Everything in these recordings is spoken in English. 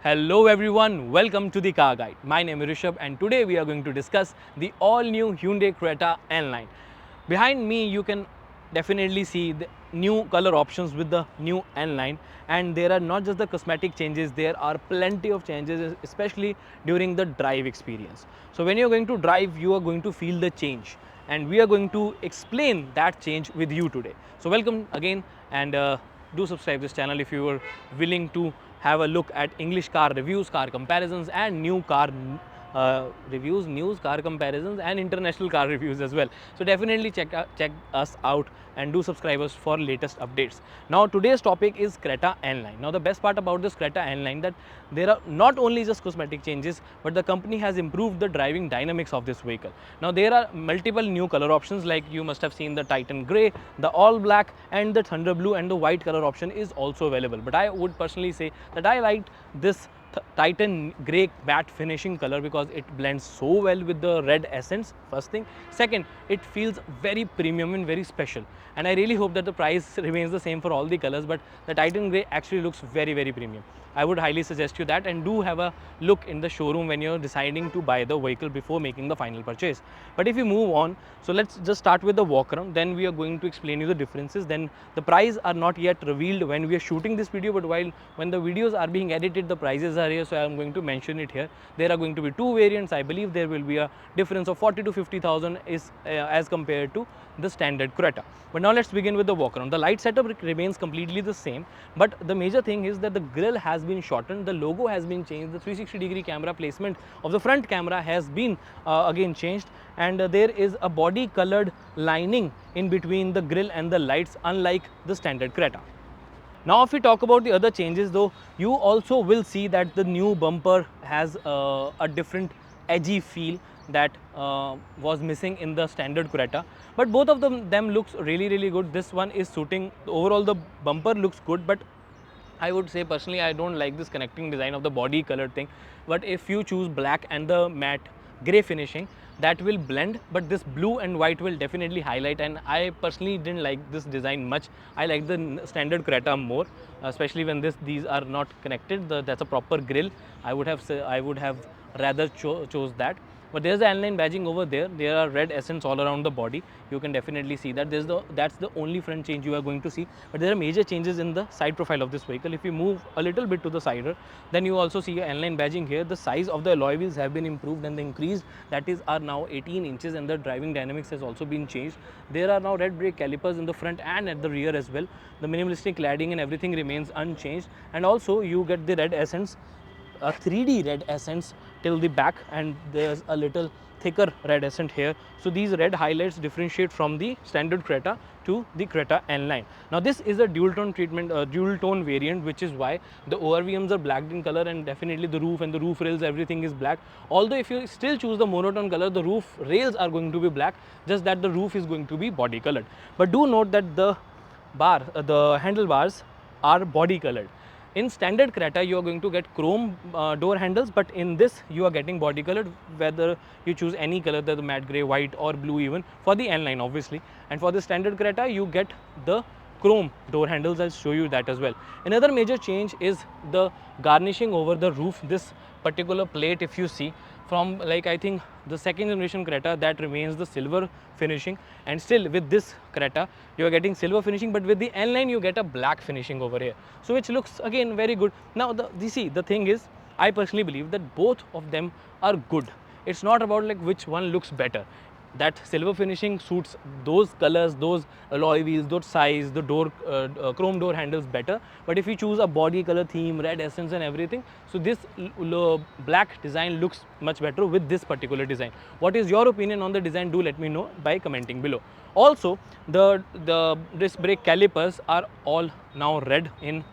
Hello everyone, welcome to the Car Guide. My name is Rishabh and today we are going to discuss the all-new Hyundai Creta N-Line. Behind me you can definitely see the new color options with the new N-Line, and there are not just the cosmetic changes, there are plenty of changes, especially during the drive experience. So when you're going to drive, you are going to feel the change, and we are going to explain that change with you today. So welcome again, and do subscribe this channel if you are willing to have a look at English car reviews, car comparisons, and new car reviews, news, car comparisons, and international car reviews as well. So definitely check us out and do subscribe us for latest updates. Now today's topic is Creta N-Line. Now the best part about this Creta N-Line that there are not only just cosmetic changes, but the company has improved the driving dynamics of this vehicle. Now there are multiple new color options, like you must have seen the Titan Grey, the all black, and the Thunder Blue, and the white color option is also available. But I would personally say that I liked this Titan Grey matte finishing color because it blends so well with the red essence, first thing. Second, it feels very premium and very special, and I really hope that the price remains the same for all the colors, but the Titan Grey actually looks very premium. I would highly suggest you that, and do have a look in the showroom when you're deciding to buy the vehicle before making the final purchase. But if you move on, so let's just start with the walk around, then we are going to explain you the differences. Then the price are not yet revealed when we are shooting this video, but when the videos are being edited, the prices are here, so I am going to mention it here. There are going to be two variants. I believe there will be a difference of 40 to 50,000 is as compared to the standard Creta. But now let's begin with the walk around. The light setup remains completely the same, but the major thing is that the grille has been shortened, the logo has been changed, the 360-degree camera placement of the front camera has been again changed, and there is a body colored lining in between the grille and the lights, unlike the standard Creta. Now if we talk about the other changes though, you also will see that the new bumper has a different edgy feel that was missing in the standard Creta, but both of them looks really good. This one is suiting overall, the bumper looks good, but I would say personally I don't like this connecting design of the body color thing. But if you choose black and the matte grey finishing, that will blend, but this blue and white will definitely highlight, and I personally didn't like this design much. I like the standard Creta more, especially when these are not connected. That's a proper grille. I would have rather chose that. But there's the N-Line badging over there. There are red essence all around the body. You can definitely see that. That's the only front change you are going to see. But there are major changes in the side profile of this vehicle. If you move a little bit to the side, then you also see a N-Line badging here. The size of the alloy wheels have been improved and increased. That is are now 18 inches, and the driving dynamics has also been changed. There are now red brake calipers in the front and at the rear as well. The minimalistic cladding and everything remains unchanged, and also you get the red essence, a 3D red essence till the back, and there's a little thicker red essence here. So these red highlights differentiate from the standard Creta to the Creta N-Line. Now this is a dual tone treatment, dual tone variant, which is why the ORVMs are blacked in color, and definitely the roof and the roof rails, everything is black. Although if you still choose the monotone color, the roof rails are going to be black, just that the roof is going to be body colored. But do note that the the handlebars are body colored. In standard Creta, you are going to get chrome door handles, but in this you are getting body colored, whether you choose any color, the matte grey, white or blue, even for the N-Line obviously. And for the standard Creta, you get the chrome door handles. I'll show you that as well. Another major change is the garnishing over the roof. This particular plate, if you see, from like I think the second generation Creta, that remains the silver finishing, and still with this Creta you are getting silver finishing, but with the N-Line you get a black finishing over here, so which looks again very good. Now the thing is, I personally believe that both of them are good. It's not about like which one looks better. That silver finishing suits those colors, those alloy wheels, those size, the door chrome door handles better. But if you choose a body color theme, red essence and everything, so this black design looks much better with this particular design. What is your opinion on the design? Do let me know by commenting below. Also, the disc brake calipers are all now red in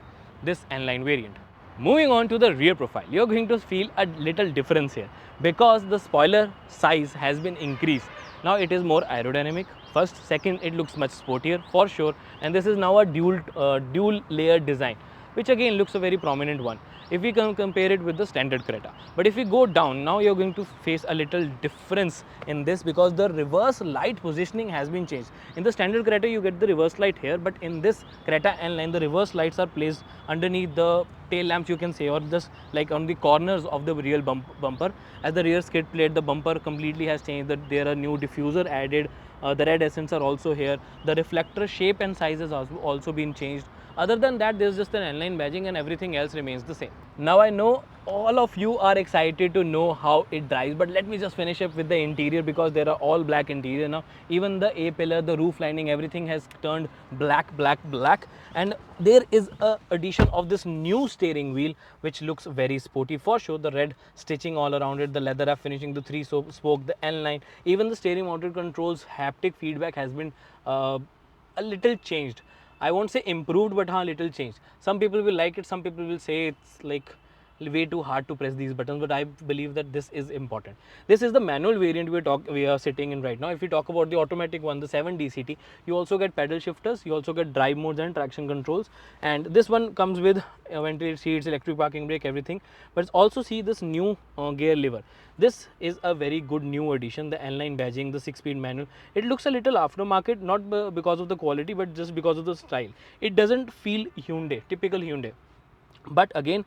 this N-Line variant. Moving on to the rear profile, you're going to feel a little difference here because the spoiler size has been increased. Now it is more aerodynamic. First, second, it looks much sportier for sure, and this is now a dual layer design, which again looks a very prominent one if we can compare it with the standard Creta. But if we go down, now you're going to face a little difference in this because the reverse light positioning has been changed. In the standard Creta, you get the reverse light here, but in this Creta N-Line, the reverse lights are placed underneath the tail lamps you can say, or just like on the corners of the real bumper. As the rear skid plate, the bumper completely has changed. That there are new diffuser added. The red accents are also here. The reflector shape and size has also been changed. Other than that, there's just an N-line badging and everything else remains the same. Now I know all of you are excited to know how it drives, but let me just finish up with the interior, because there are all black interior now. Even the A-pillar, the roof lining, everything has turned black, and there is a addition of this new steering wheel which looks very sporty for sure. The red stitching all around it, the leather wrap finishing, the 3-spoke, the N-line, even the steering mounted controls haptic feedback has been a little changed. I won't say improved, but a little changed. Some people will like it, some people will say it's like way too hard to press these buttons, but I believe that this is important. This is the manual variant we are sitting in right now. If we talk about the automatic one, the 7DCT, you also get pedal shifters, you also get drive modes and traction controls, and this one comes with ventilated seats, electric parking brake, everything. But also see this new gear lever. This is a very good new addition, the N-line badging, the 6-speed manual. It looks a little aftermarket, not because of the quality, but just because of the style. It doesn't feel Hyundai, typical Hyundai. But again,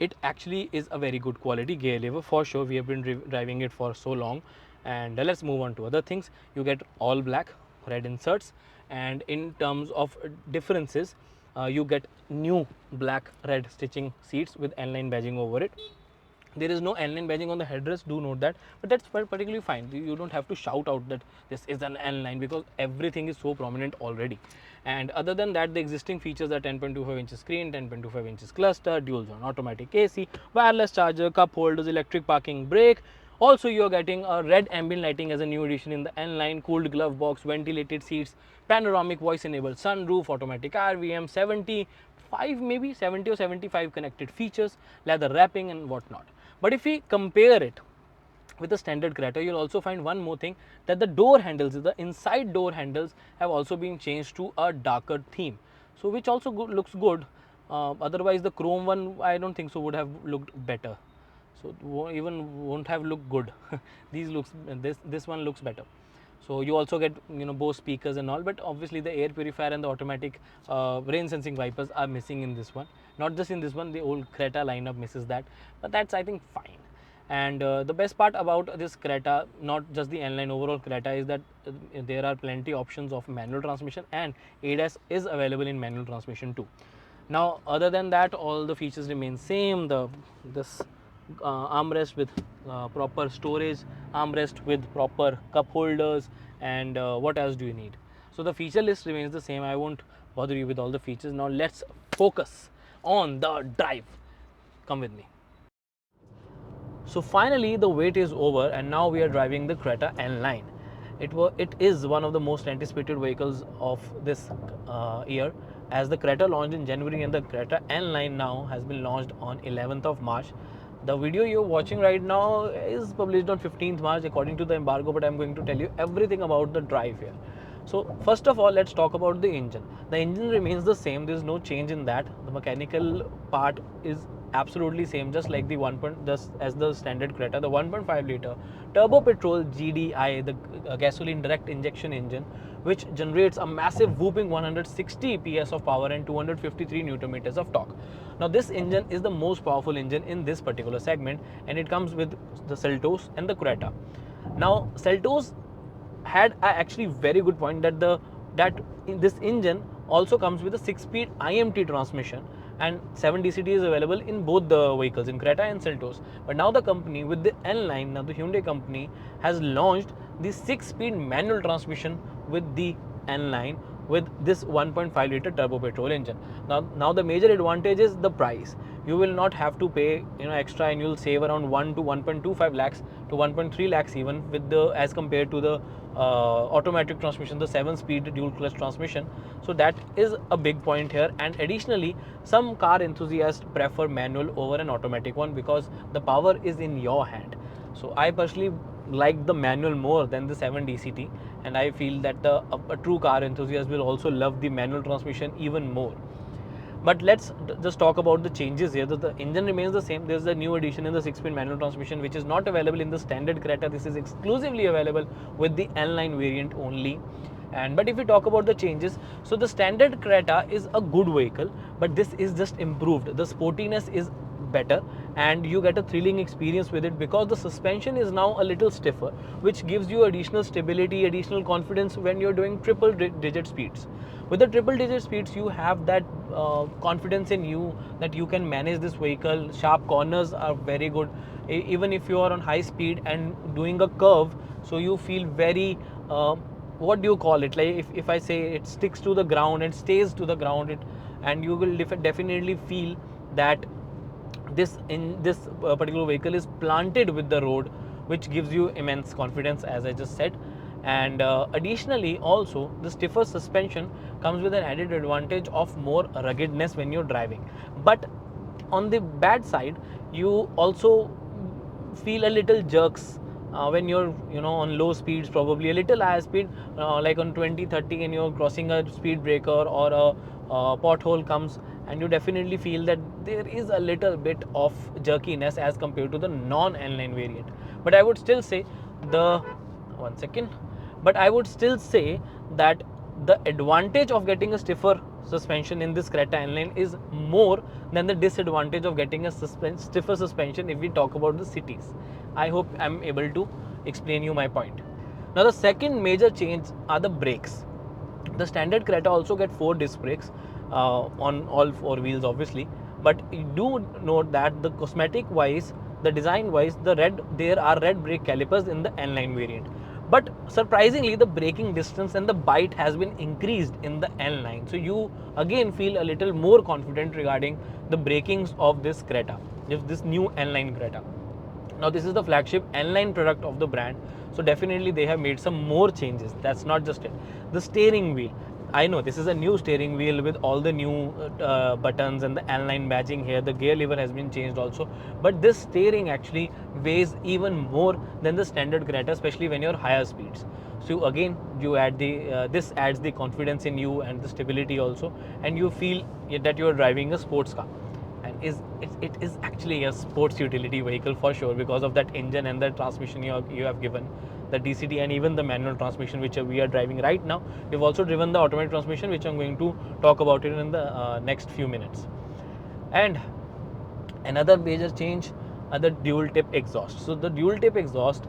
it actually is a very good quality gear lever for sure. We have been driving it for so long. And let's move on to other things. You get all black, red inserts, and in terms of differences, you get new black red stitching seats with N-line badging over it. There is no N-line badging on the headrest, do note that, but that's particularly fine. You don't have to shout out that this is an N-line, because everything is so prominent already. And other than that, the existing features are 10.25 inches screen, 10.25 inches cluster, dual zone automatic AC, wireless charger, cup holders, electric parking brake. Also, you are getting a red ambient lighting as a new addition in the N-line, cooled glove box, ventilated seats, panoramic voice enabled sunroof, automatic RVM, 75 maybe 70 or 75 connected features, leather wrapping and whatnot. But if we compare it with the standard Creta, you'll also find one more thing, that the door handles, the inside door handles have also been changed to a darker theme. So which also looks good. Otherwise the chrome one, I don't think so would have looked better. So even won't have looked good. This one looks better. So you also get Bose speakers and all, but obviously the air purifier and the automatic rain sensing wipers are missing in this one. Not just in this one, the old Creta lineup misses that, but that's I think fine. And the best part about this Creta, not just the N-line, overall Creta, is that there are plenty options of manual transmission, and ADAS is available in manual transmission too. Now other than that, all the features remain same. This armrest with proper storage, armrest with proper cup holders, and what else do you need? So the feature list remains the same. I won't bother you with all the features. Now let's focus on the drive. Come with me. So finally the wait is over, and now we are driving the Creta N-line. It is one of the most anticipated vehicles of this year, as the Creta launched in January and the Creta N-line now has been launched on 11th of March. The video you're watching right now is published on 15th March according to the embargo, but I'm going to tell you everything about the drive here. So first of all, let's talk about the engine. The engine remains the same. There is no change in that. The mechanical part is absolutely same, just like the just as the standard Creta. The 1.5 liter turbo petrol GDI, the gasoline direct injection engine, which generates a massive whooping 160 PS of power and 253 Newton meters of torque. Now this engine is the most powerful engine in this particular segment, and it comes with the Seltos and the Creta. Now Seltos had a actually very good point, that this engine also comes with a 6-speed IMT transmission, and 7DCT is available in both the vehicles, in Creta and Seltos. But now the company with the N-line, now the Hyundai company has launched the 6-speed manual transmission with the N-line, with this 1.5 liter turbo petrol engine. Now the major advantage is the price. You will not have to pay extra, and you'll save around 1 to 1.25 lakhs to 1.3 lakhs even with the, as compared to the automatic transmission, the 7-speed dual clutch transmission. So that is a big point here. And additionally, some car enthusiasts prefer manual over an automatic one because the power is in your hand. So I personally like the manual more than the 7DCT, and I feel that a true car enthusiast will also love the manual transmission even more. But let's just talk about the changes here. The engine remains the same. There's a new addition in the 6-speed manual transmission, which is not available in the standard Creta. This is exclusively available with the N-line variant only. And but if we talk about the changes, so the standard Creta is a good vehicle, but this is just improved. The sportiness is better and you get a thrilling experience with it because the suspension is now a little stiffer, which gives you additional stability, additional confidence when you're doing triple digit speeds. With the triple digit speeds, you have that confidence in you that you can manage this vehicle. Sharp corners are very good. Even if you are on high speed and doing a curve, so you feel very what do you call it, like if I say it sticks to the ground and stays to the ground, and you will definitely feel that this particular vehicle is planted with the road, which gives you immense confidence, as I just said. And additionally, also the stiffer suspension comes with an added advantage of more ruggedness when you're driving. But on the bad side, you also feel a little jerks when you're on low speeds, probably a little higher speed, like on 20-30, and you're crossing a speed breaker or a pothole comes, and you definitely feel that there is a little bit of jerkiness as compared to the non N-line variant. But I would still say the one second but I would still say that the advantage of getting a stiffer suspension in this Creta N-line is more than the disadvantage of getting a stiffer suspension if we talk about the cities. I hope I'm able to explain you my point. Now the second major change are the brakes. The standard Creta also get 4 disc brakes on all 4 wheels, obviously, but you do note that the cosmetic wise, the design wise, there are red brake calipers in the N-line variant. But surprisingly, the braking distance and the bite has been increased in the N-line. So you again feel a little more confident regarding the brakings of this Creta, this new N-line Creta. Now this is the flagship N-line product of the brand, so definitely they have made some more changes. That's not just it. The steering wheel, I know this is a new steering wheel with all the new buttons and the N-line badging here. The gear lever has been changed also, but this steering actually weighs even more than the standard Creta, especially when you're higher speeds. So again, you add the this adds the confidence in you and the stability also, and you feel that you are driving a sports car. And it is actually a sports utility vehicle for sure because of that engine and the transmission you have given, the DCT and even the manual transmission which we are driving right now. We've also driven the automatic transmission, which I'm going to talk about it in the next few minutes. And another major change are the dual tip exhaust. So the dual tip exhaust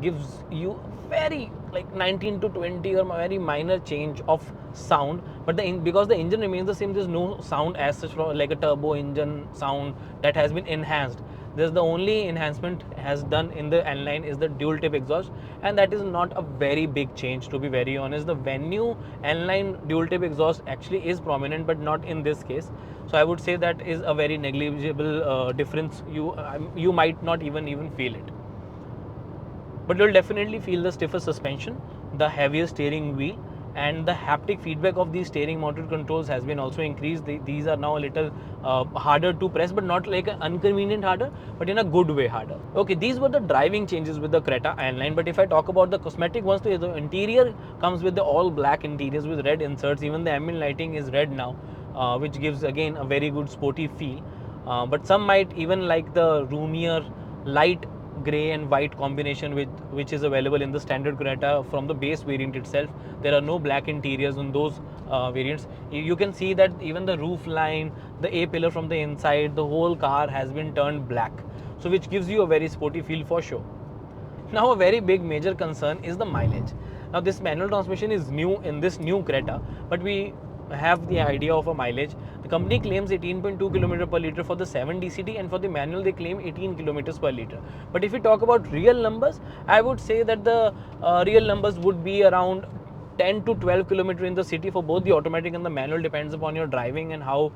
gives you very like 19 to 20 or very minor change of sound, but because the engine remains the same, there's no sound as such like a turbo engine sound that has been enhanced. There's the only enhancement has done in the N-line is the dual tip exhaust, and that is not a very big change, to be very honest. The Venue N-line dual tip exhaust actually is prominent, but not in this case. So I would say that is a very negligible difference. You might not even feel it, but you'll definitely feel the stiffer suspension, the heavier steering wheel, and the haptic feedback of these steering mounted controls has been also increased. These are now a little harder to press, but not like an inconvenient harder, but in a good way harder. Okay, these were the driving changes with the Creta N-line, but if I talk about the cosmetic ones, the interior comes with the all black interiors with red inserts. Even the ambient lighting is red now, which gives again a very good sporty feel. But some might even like the roomier light grey and white combination which is available in the standard Creta from the base variant itself. There are no black interiors on those variants. You can see that even the roof line, the A-pillar from the inside, the whole car has been turned black, so which gives you a very sporty feel for sure. Now a very big major concern is the mileage. Now this manual transmission is new in this new Creta, but we have the idea of a mileage. The company claims 18.2 km per liter for the 7 DCT, and for the manual they claim 18 km per liter. But if we talk about real numbers, I would say that the real numbers would be around 10 to 12 km in the city for both the automatic and the manual. Depends upon your driving and how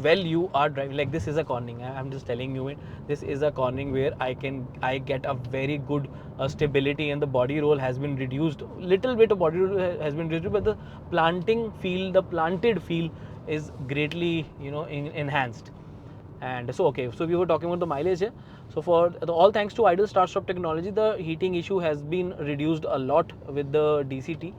well you are driving. Like this is a cornering, I'm just telling you it. This is a cornering where I get a very good stability, and the body roll has been reduced. Little bit of body roll has been reduced, but the planted feel is greatly enhanced. And so okay, so we were talking about the mileage here. So for all thanks to idle start stop technology, the heating issue has been reduced a lot with the DCT.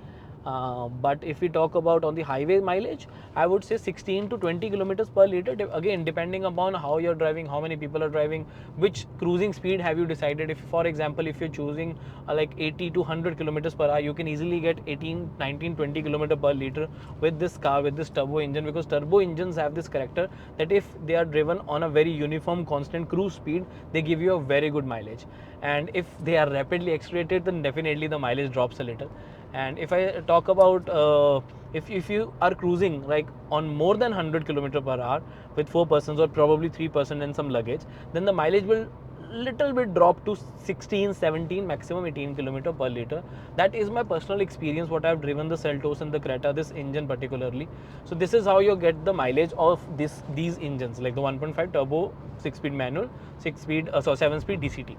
But if we talk about on the highway mileage, I would say 16 to 20 kilometers per liter. Again, depending upon how you're driving, how many people are driving, which cruising speed have you decided. If, for example, if you're choosing like 80 to 100 kilometers per hour, you can easily get 18, 19, 20 kilometer per liter with this car, with this turbo engine, because turbo engines have this character that if they are driven on a very uniform, constant cruise speed, they give you a very good mileage. And if they are rapidly accelerated, then definitely the mileage drops a little. And if I talk about if you are cruising like on more than 100 kilometer per hour with 4 persons or probably 3 person and some luggage, then the mileage will little bit drop to 16, 17, maximum 18 kilometer per liter. That is my personal experience, what I've driven the Seltos and the Creta, this engine particularly. So this is how you get the mileage of these engines, like the 1.5 turbo 6-speed manual, 7-speed DCT.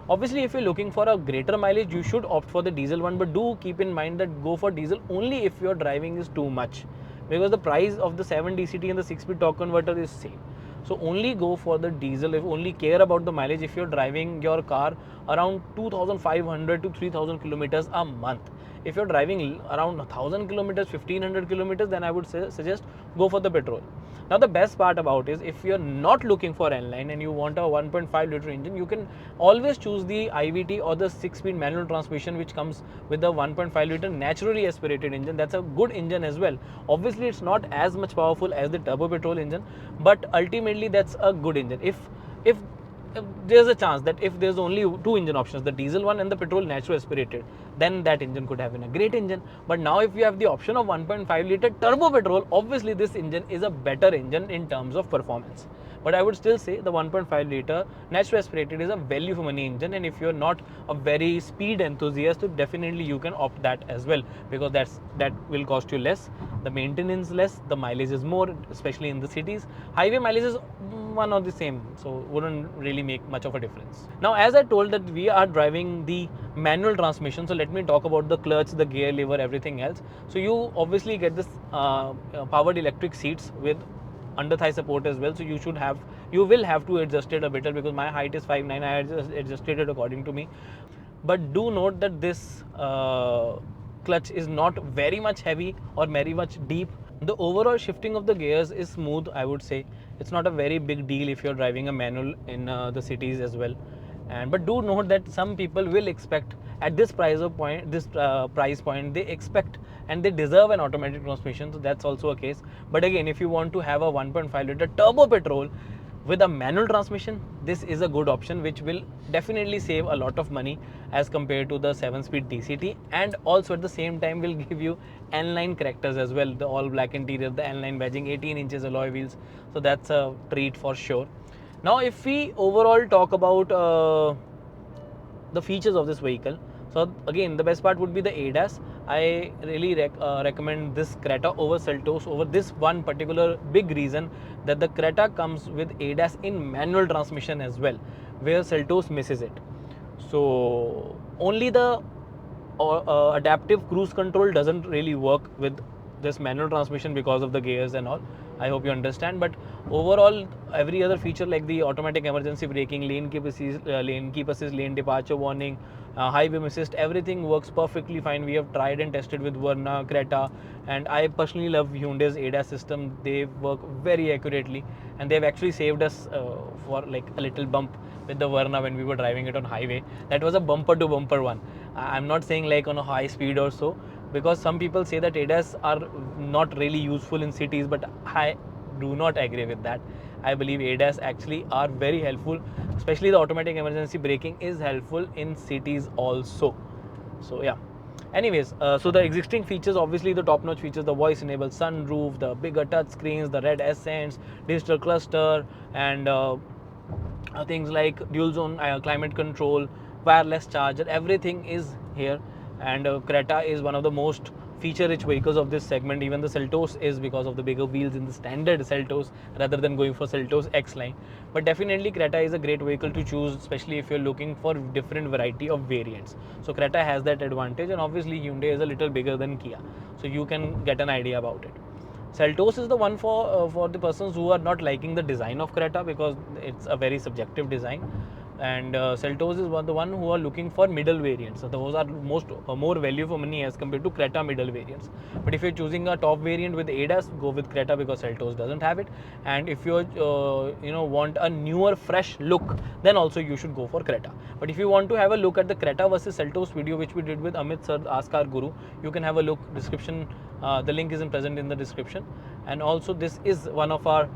Obviously, if you're looking for a greater mileage, you should opt for the diesel one, but do keep in mind that go for diesel only if your driving is too much, because the price of the 7 DCT and the 6-speed torque converter is same. So only go for the diesel, if only care about the mileage if you're driving your car around 2500 to 3000 kilometers a month. If you're driving around 1000 kilometers, 1500 kilometers, then I would suggest go for the petrol. Now the best part about is if you're not looking for N-line and you want a 1.5 liter engine, you can always choose the IVT or the 6-speed manual transmission, which comes with the 1.5 liter naturally aspirated engine. That's a good engine as well. Obviously it's not as much powerful as the turbo petrol engine, but ultimately that's a good engine. If there's a chance that if there's only 2 engine options, the diesel one and the petrol natural aspirated, then that engine could have been a great engine. But now if you have the option of 1.5 liter turbo petrol, obviously this engine is a better engine in terms of performance. But I would still say the 1.5 liter natural aspirated is a value for money engine, and if you're not a very speed enthusiast, definitely you can opt that as well, because that will cost you less, the maintenance less, the mileage is more, especially in the cities. Highway mileage is one or the same, so wouldn't really make much of a difference. Now, as I told that we are driving the manual transmission, so let me talk about the clutch, the gear lever, everything else. So you obviously get this powered electric seats with under thigh support as well, so you will have to adjust it a bit, because my height is 5'9", I adjusted it according to me. But do note that this clutch is not very much heavy or very much deep. The overall shifting of the gears is smooth, I would say. It's not a very big deal if you're driving a manual in the cities as well. But do note that some people will expect at this price point, they expect and they deserve an automatic transmission. So that's also a case. But again, if you want to have a 1.5 liter turbo petrol with a manual transmission, this is a good option, which will definitely save a lot of money as compared to the 7-speed DCT, and also at the same time will give you N-line characters as well, the all black interior, the N-line badging, 18 inches alloy wheels, so that's a treat for sure. Now if we overall talk about the features of this vehicle, so again the best part would be the ADAS. I really recommend this Creta over Seltos over this one particular big reason, that the Creta comes with ADAS in manual transmission as well, where Seltos misses it. So only the adaptive cruise control doesn't really work with this manual transmission because of the gears and all. I hope you understand. But overall, every other feature like the automatic emergency braking, lane keep assist, lane departure warning, high beam assist, everything works perfectly fine. We have tried and tested with Verna, Creta, and I personally love Hyundai's ADAS system. They work very accurately, and they've actually saved us for like a little bump with the Verna when we were driving it on highway. That was a bumper to bumper one. I'm not saying like on a high speed or so, because some people say that ADAS are not really useful in cities, but I do not agree with that. I believe ADAS actually are very helpful, especially the automatic emergency braking is helpful in cities also. So yeah. Anyways, so the existing features, obviously the top-notch features, the voice-enabled sunroof, the bigger touch screens, the red Ascents, digital cluster, and things like dual zone climate control, wireless charger, everything is here. And Creta is one of the most feature-rich vehicles of this segment. Even the Seltos is, because of the bigger wheels in the standard Seltos rather than going for Seltos X line. But definitely Creta is a great vehicle to choose, especially if you're looking for different variety of variants. So Creta has that advantage, and obviously Hyundai is a little bigger than Kia, so you can get an idea about it. Seltos is the one for the persons who are not liking the design of Creta, because it's a very subjective design. and Seltos is the one who are looking for middle variants. So those are more value for money as compared to Creta middle variants. But if you're choosing a top variant with ADAS, go with Creta because Seltos doesn't have it. And if you want a newer, fresh look, then also you should go for Creta. But if you want to have a look at the Creta versus Seltos video which we did with Amit Sir, Ask Our Guru, you can have a look. Description, the link is present in the description. And also this is one of our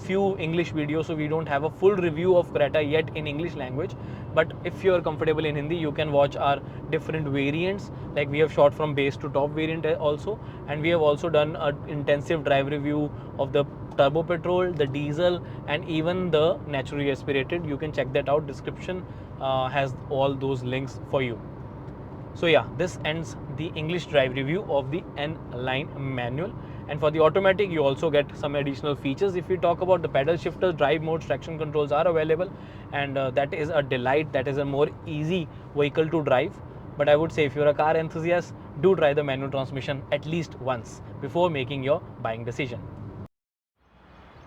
few English videos, so we don't have a full review of Creta yet in English language. But if you are comfortable in Hindi, you can watch our different variants. Like we have shot from base to top variant also, and we have also done an intensive drive review of the turbo petrol, the diesel, and even the naturally aspirated. You can check that out. Description has all those links for you. So yeah, this ends the English drive review of the N-Line manual. And for the automatic, you also get some additional features. If we talk about the pedal shifters, drive modes, traction controls are available, and that is a delight. That is a more easy vehicle to drive. But I would say if you're a car enthusiast, do try the manual transmission at least once before making your buying decision.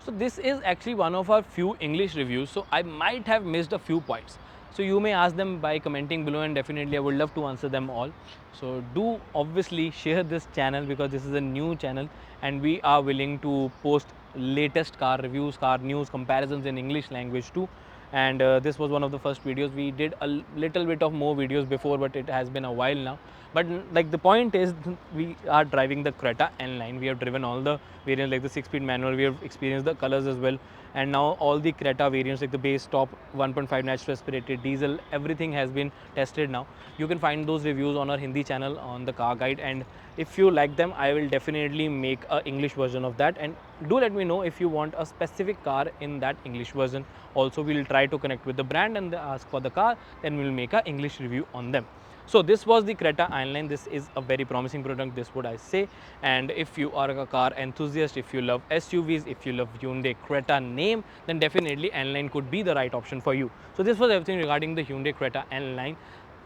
So this is actually one of our few English reviews, so I might have missed a few points. So you may ask them by commenting below, and definitely I would love to answer them all. So do obviously share this channel because this is a new channel and we are willing to post latest car reviews, car news, comparisons in English language too. And this was one of the first videos. We did a little bit of more videos before, but it has been a while now. But like the point is, we are driving the Creta N-Line. We have driven all the variants like the 6-speed manual. We have experienced the colors as well. And now all the Creta variants like the base, top, 1.5 natural aspirated, diesel, everything has been tested now. You can find those reviews on our Hindi channel on the Car Guide. And if you like them, I will definitely make an English version of that. And do let me know if you want a specific car in that English version. Also, we'll try to connect with the brand and ask for the car. Then we'll make an English review on them. So this was the Creta N-Line. This is a very promising product, this would I say. And if you are a car enthusiast, if you love SUVs, if you love Hyundai Creta name, then definitely N-Line could be the right option for you. So this was everything regarding the Hyundai Creta N-Line.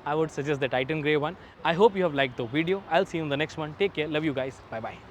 I would suggest the Titan Grey one. I hope you have liked the video. I'll see you in the next one. Take care. Love you guys. Bye bye.